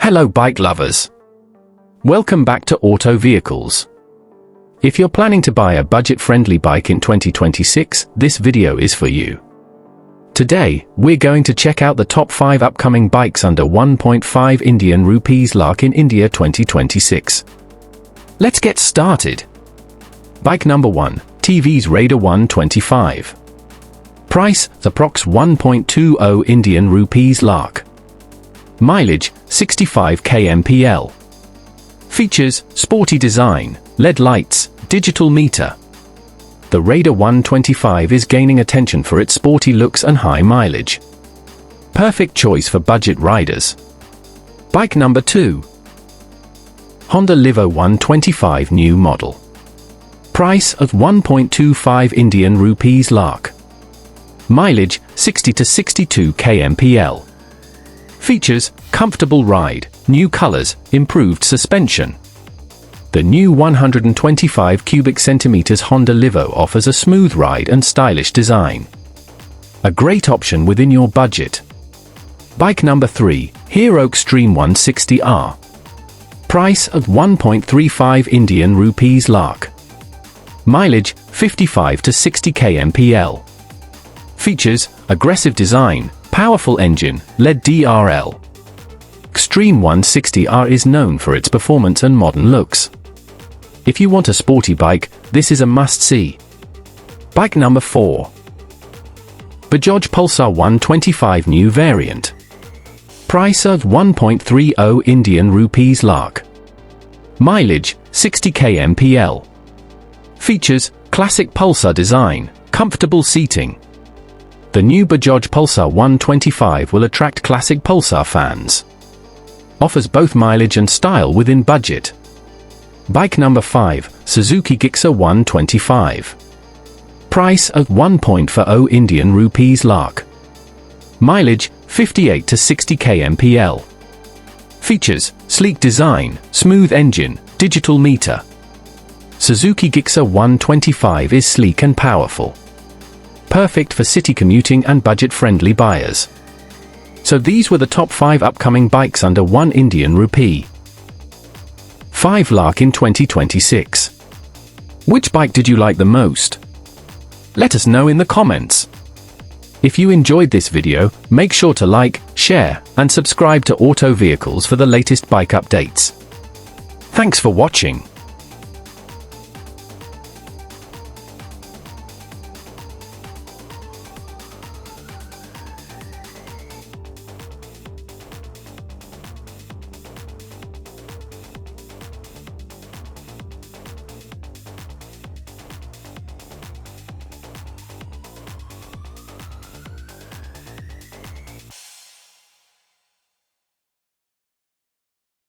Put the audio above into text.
Hello bike lovers. Welcome back to Auto Vehicles. If you're planning to buy a budget-friendly bike in 2026, this video is for you. Today, we're going to check out the top 5 upcoming bikes under 1.5 Indian rupees Lakh in India 2026. Let's get started. Bike number 1, TVS Raider 125. Price, approx 1.20 Indian rupees Lakh. Mileage, 65 kmpl. Features, sporty design, LED lights, digital meter. The Raider 125 is gaining attention for its sporty looks and high mileage. Perfect choice for budget riders. Bike number 2. Honda Livo 125 new model. Price of 1.25 Indian rupees Lakh. Mileage, 60 to 62 kmpl. Features, comfortable ride, new colors, improved suspension. The new 125 cubic centimeters Honda Livo offers a smooth ride and stylish design. A great option within your budget. Bike number 3, Hero Xtreme 160R. Price of 1.35 Indian rupees Lakh. Mileage, 55 to 60 kmpl. Features, aggressive design, powerful engine, LED DRL. Xtreme 160R is known for its performance and modern looks. If you want a sporty bike, this is a must-see. Bike number 4. Bajaj Pulsar 125 new variant. Price of 1.30 Indian rupees Lakh. Mileage, 60 kmpl. Features, classic Pulsar design, comfortable seating. The new Bajaj Pulsar 125 will attract classic Pulsar fans. Offers both mileage and style within budget. Bike number 5, Suzuki Gixxer 125. Price of 1.40 Indian rupees Lakh. Mileage, 58 to 60 kmpl. Features, sleek design, smooth engine, digital meter. Suzuki Gixxer 125 is sleek and powerful. Perfect for city commuting and budget-friendly buyers. So these were the top 5 upcoming bikes under 1 Indian rupee. 5 Lakh in 2026. Which bike did you like the most? Let us know in the comments. If you enjoyed this video, make sure to like, share, and subscribe to Auto Vehicles for the latest bike updates. Thanks for watching.